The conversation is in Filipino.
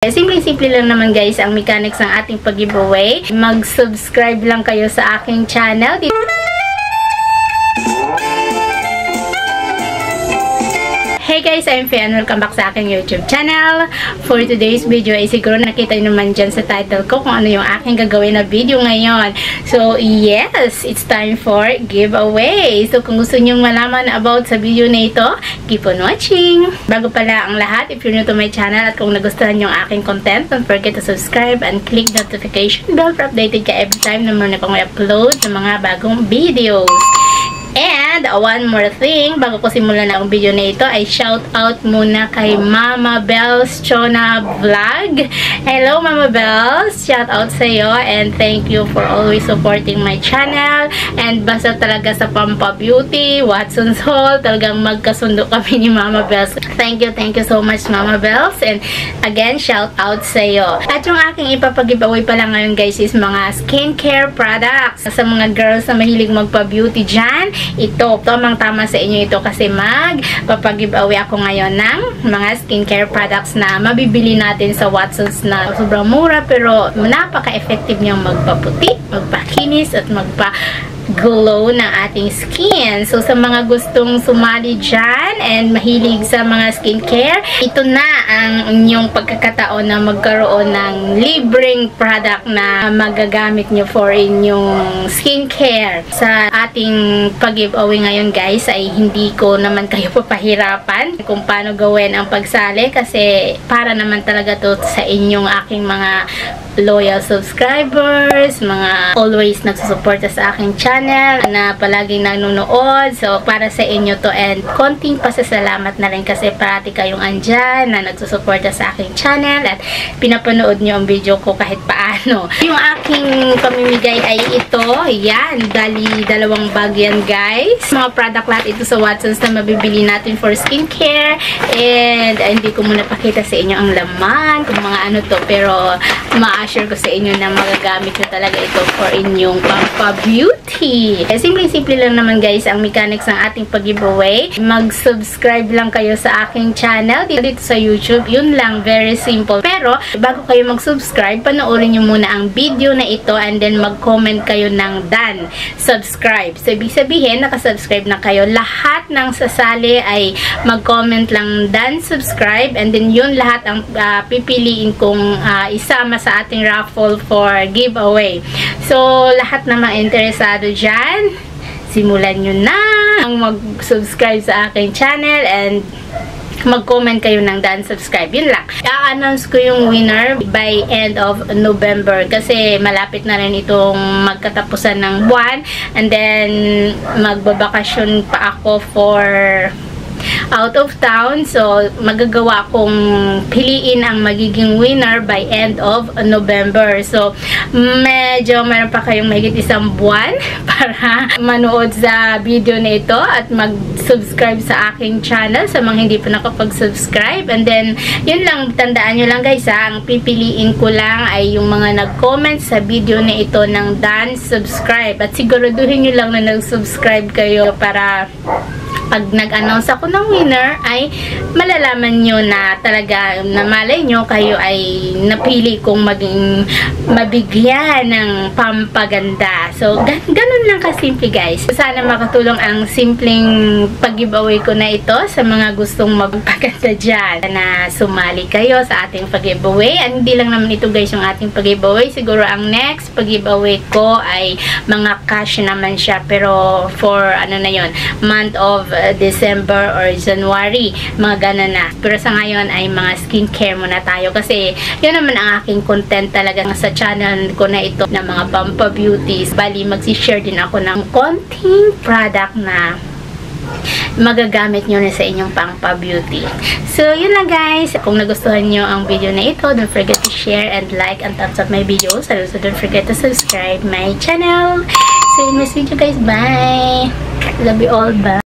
Simple-simple lang naman guys ang mechanics ng ating pag-giveaway. Mag-subscribe lang kayo sa aking channel. Hey guys, I'm Faye and welcome back sa aking YouTube channel. For today's video ay siguro nakita nyo naman dyan sa title ko kung ano yung aking gagawin na video ngayon. So yes, it's time for giveaway. So kung gusto nyo malaman about sa video na ito, keep on watching. Bago pala ang lahat, if you're new to my channel at kung nagustuhan yung aking content, don't forget to subscribe and click notification bell for updated ka every time na meron akong i-upload ng mga bagong videos. And one more thing, bago ko simulan ang video na ito, ay shout out muna kay Mama Bells Chona Vlog. Hello Mama Bells, shout out sa iyo and thank you for always supporting my channel. And basta talaga sa Pampa Beauty, Watson's Hall, talagang magkasundo kami ni Mama Bells. Thank you so much Mama Bells. And again, shout out sa iyo. At yung aking ipapag-giveaway pala ngayon guys is mga skincare products. Sa mga girls na mahilig magpa-beauty dyan, ito, tamang-tama sa inyo ito kasi magpapag-giveaway ako ngayon ng mga skincare products na mabibili natin sa Watson's na sobrang mura pero napaka-effective niyang magpaputi, magpakinis at glow ng ating skin. So, sa mga gustong sumali dyan and mahilig sa mga skincare, ito na ang inyong pagkakataon na magkaroon ng libreng product na magagamit nyo for inyong skincare. Sa ating pag-giveaway ngayon guys, ay hindi ko naman kayo papahirapan kung paano gawin ang pagsali kasi para naman talaga to sa inyong aking mga loyal subscribers, mga always nagsusuporta sa aking channel, na palaging nanonood. So, para sa inyo to and konting pasasalamat na rin kasi parati kayong andyan na nagsusuporta sa aking channel at pinapanood nyo ang video ko kahit paano. Yung aking pamimigay ay ito. Yan. Dali, 2 bag yan guys. Mga product lahat ito sa Watson's na mabibili natin for skincare. And hindi ko muna pakita sa inyo ang laman kung mga ano to. Pero ma-assure ko sa inyo na magagamit nyo talaga ito for inyong pampa-beauty. Simple-simple lang naman guys ang mechanics ng ating pag-giveaway. Mag-subscribe lang kayo sa aking channel dito sa YouTube. Yun lang, very simple. Pero bago kayo mag-subscribe, panoorin nyo muna ang video na ito and then mag-comment kayo ng done. Subscribe. So, ibig sabihin, nakasubscribe na kayo. Lahat ng sasali ay mag-comment lang done, subscribe, and then yun lahat ang pipiliin kong isama sa ating raffle for giveaway. So, lahat na mga interesado dyan, simulan nyo na ang mag-subscribe sa aking channel and mag-comment kayo ng done subscribe. Yun lang. I-announce ko yung winner by end of November kasi malapit na rin itong magkatapusan ng buwan and then magbabakasyon pa ako for out of town. So, magagawa kong piliin ang magiging winner by end of November. So, medyo meron pa kayong mahigit 1 buwan para manood sa video na ito at mag-subscribe sa aking channel sa mga hindi pa nakapag-subscribe. And then, yun lang, tandaan nyo lang guys ang pipiliin ko lang ay yung mga nag-comment sa video na ito ng done subscribe. At siguraduhin nyo lang na nag-subscribe kayo para pag nag-announce ako ng winner ay malalaman nyo na talaga na malay nyo kayo ay napili kong maging mabigyan ng pampaganda. So, ganun lang kasimple guys. Sana makatulong ang simpleng pag-giveaway ko na ito sa mga gustong magpaganda dyan na sumali kayo sa ating pag-giveaway. And hindi lang naman ito guys yung ating pag-giveaway. Siguro ang next pag-giveaway ko ay mga cash naman siya. Pero for ano na yun, month of December or January, mga ganun na. Pero sa ngayon ay mga skincare muna tayo kasi yun naman ang aking content talaga sa channel ko na ito na mga Pampa Beauties. Bali, magsishare din ako ng konting product na magagamit nyo na sa inyong Pampa Beauty. So, yun lang guys. Kung nagustuhan nyo ang video na ito, don't forget to share and like and thumbs up my videos. And also, don't forget to subscribe my channel. So, in this video guys, bye! Love you all, bye!